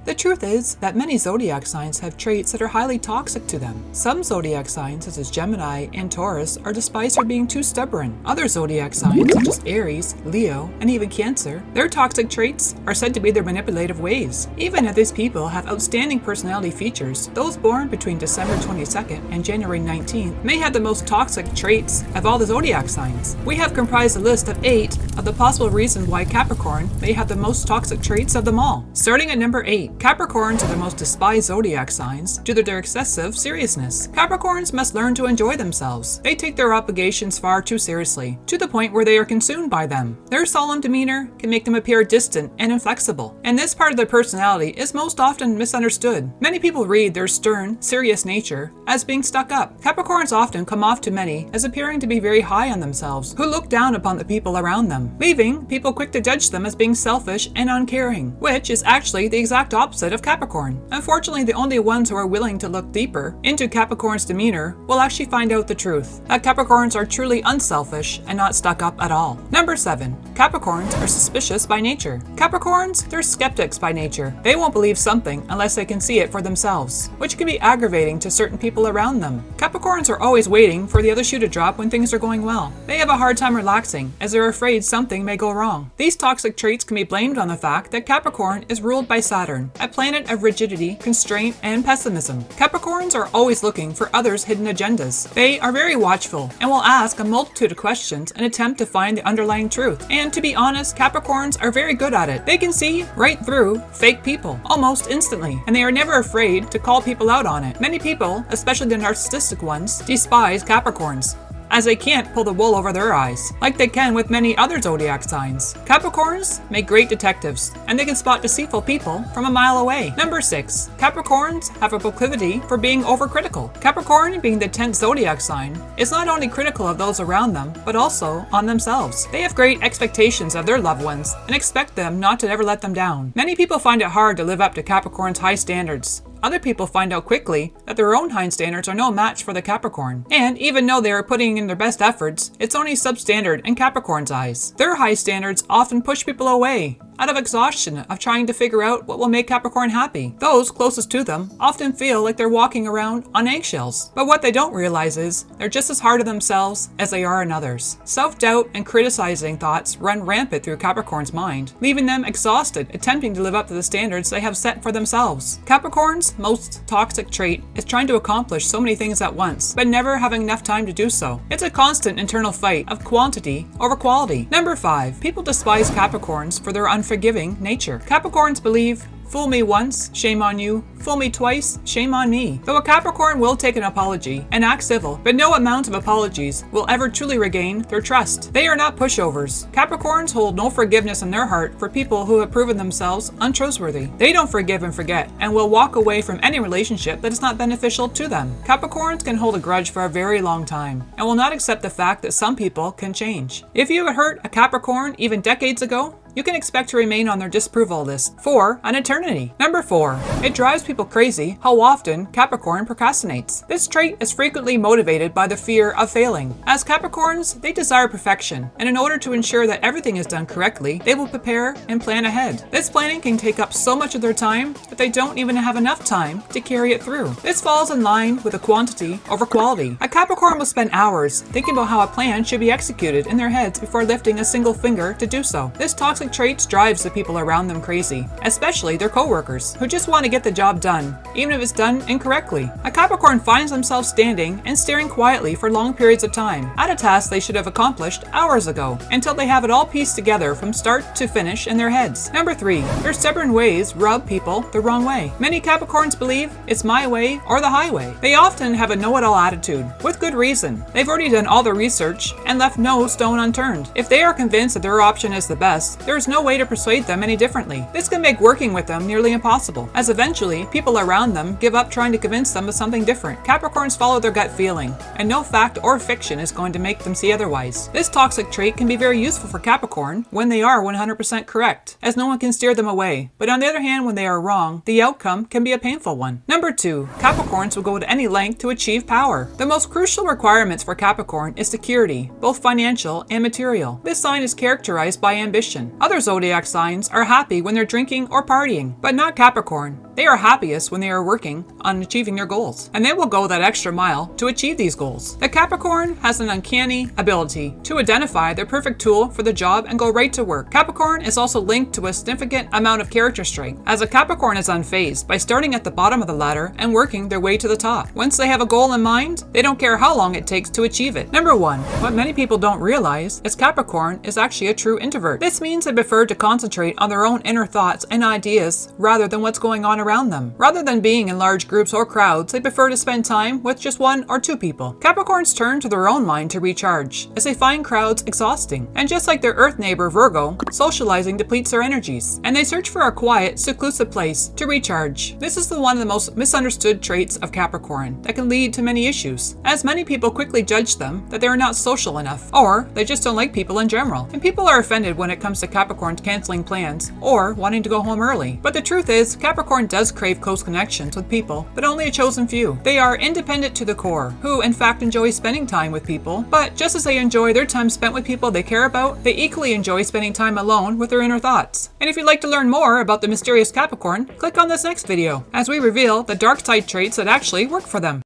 The truth is that many zodiac signs have traits that are highly toxic to them. Some zodiac signs, such as Gemini and Taurus, are despised for being too stubborn. Other zodiac signs, such as Aries, Leo, and even Cancer, their toxic traits are said to be their manipulative ways. Even if these people have outstanding personality features, those born between December 22nd and January 19th may have the most toxic traits of all the zodiac signs. We have comprised a list of 8 of the possible reasons why Capricorn may have the most toxic traits of them all. Starting at number 8, Capricorns are the most despised zodiac signs due to their excessive seriousness. Capricorns must learn to enjoy themselves. They take their obligations far too seriously, to the point where they are consumed by them. Their solemn demeanor can make them appear distant and inflexible, and this part of their personality is most often misunderstood. Many people read their stern, serious nature as being stuck up. Capricorns often come off to many as appearing to be very high on themselves, who look down upon the people around them, leaving people quick to judge them as being selfish and uncaring, which is actually the exact opposite of Capricorn. Unfortunately, the only ones who are willing to look deeper into Capricorn's demeanor will actually find out the truth, that Capricorns are truly unselfish and not stuck up at all. Number 7. Capricorns are suspicious by nature. Capricorns, they're skeptics by nature. They won't believe something unless they can see it for themselves, which can be aggravating to certain people around them. Capricorns are always waiting for the other shoe to drop when things are going well. They have a hard time relaxing as they're afraid something may go wrong. These toxic traits can be blamed on the fact that Capricorn is ruled by Saturn, a planet of rigidity, constraint, and pessimism. Capricorns are always looking for others' hidden agendas. They are very watchful and will ask a multitude of questions and attempt to find the underlying truth. And to be honest, Capricorns are very good at it. They can see right through fake people almost instantly, and they are never afraid to call people out on it. Many people, especially the narcissistic ones, despise Capricorns, as they can't pull the wool over their eyes, like they can with many other zodiac signs. Capricorns make great detectives, and they can spot deceitful people from a mile away. Number 6. Capricorns have a proclivity for being overcritical. Capricorn, being the 10th zodiac sign, is not only critical of those around them, but also on themselves. They have great expectations of their loved ones, and expect them not to ever let them down. Many people find it hard to live up to Capricorn's high standards. Other people find out quickly that their own high standards are no match for the Capricorn. And even though they are putting in their best efforts, it's only substandard in Capricorn's eyes. Their high standards often push people away, out of exhaustion of trying to figure out what will make Capricorn happy. Those closest to them often feel like they're walking around on eggshells. But what they don't realize is they're just as hard on themselves as they are on others. Self-doubt and criticizing thoughts run rampant through Capricorn's mind, leaving them exhausted, attempting to live up to the standards they have set for themselves. Capricorn's most toxic trait is trying to accomplish so many things at once, but never having enough time to do so. It's a constant internal fight of quantity over quality. Number 5. People despise Capricorns for their unforgiving nature. Capricorns believe, fool me once, shame on you. Fool me twice, shame on me. Though a Capricorn will take an apology and act civil, but no amount of apologies will ever truly regain their trust. They are not pushovers. Capricorns hold no forgiveness in their heart for people who have proven themselves untrustworthy. They don't forgive and forget, and will walk away from any relationship that is not beneficial to them. Capricorns can hold a grudge for a very long time, and will not accept the fact that some people can change. If you had hurt a Capricorn even decades ago, you can expect to remain on their disapproval list for an eternity. Number 4. It drives people crazy how often Capricorn procrastinates. This trait is frequently motivated by the fear of failing. As Capricorns, they desire perfection, and in order to ensure that everything is done correctly, they will prepare and plan ahead. This planning can take up so much of their time that they don't even have enough time to carry it through. This falls in line with a quantity over quality. A Capricorn will spend hours thinking about how a plan should be executed in their heads before lifting a single finger to do so. This toxic traits drives the people around them crazy, especially their co-workers, who just want to get the job done, even if it's done incorrectly. A Capricorn finds themselves standing and staring quietly for long periods of time at a task they should have accomplished hours ago, until they have it all pieced together from start to finish in their heads. Number 3. Their stubborn ways rub people the wrong way. Many Capricorns believe it's my way or the highway. They often have a know-it-all attitude, with good reason. They've already done all the research and left no stone unturned. If they are convinced that their option is the best, there is no way to persuade them any differently. This can make working with them nearly impossible, as eventually people around them give up trying to convince them of something different. Capricorns follow their gut feeling, and no fact or fiction is going to make them see otherwise. This toxic trait can be very useful for Capricorn when they are 100% correct, as no one can steer them away. But on the other hand, when they are wrong, the outcome can be a painful one. Number 2. Capricorns will go to any length to achieve power. The most crucial requirements for Capricorn is security, both financial and material. This sign is characterized by ambition. Other zodiac signs are happy when they're drinking or partying, but not Capricorn. They are happiest when they are working on achieving their goals, and they will go that extra mile to achieve these goals. The Capricorn has an uncanny ability to identify their perfect tool for the job and go right to work. Capricorn is also linked to a significant amount of character strength, as a Capricorn is unfazed by starting at the bottom of the ladder and working their way to the top. Once they have a goal in mind, they don't care how long it takes to achieve it. Number 1. What many people don't realize is Capricorn is actually a true introvert. This means they prefer to concentrate on their own inner thoughts and ideas rather than what's going on around them. Rather than being in large groups or crowds, they prefer to spend time with just 1 or 2 people. Capricorns turn to their own mind to recharge, as they find crowds exhausting. And just like their Earth neighbor Virgo, socializing depletes their energies, and they search for a quiet, seclusive place to recharge. This is one of the most misunderstood traits of Capricorn that can lead to many issues, as many people quickly judge them that they are not social enough, or they just don't like people in general. And people are offended when it comes to Capricorns canceling plans or wanting to go home early. But the truth is, Capricorn does crave close connections with people, but only a chosen few. They are independent to the core, who in fact enjoy spending time with people, but just as they enjoy their time spent with people they care about, they equally enjoy spending time alone with their inner thoughts. And if you'd like to learn more about the mysterious Capricorn, click on this next video, as we reveal the dark side traits that actually work for them.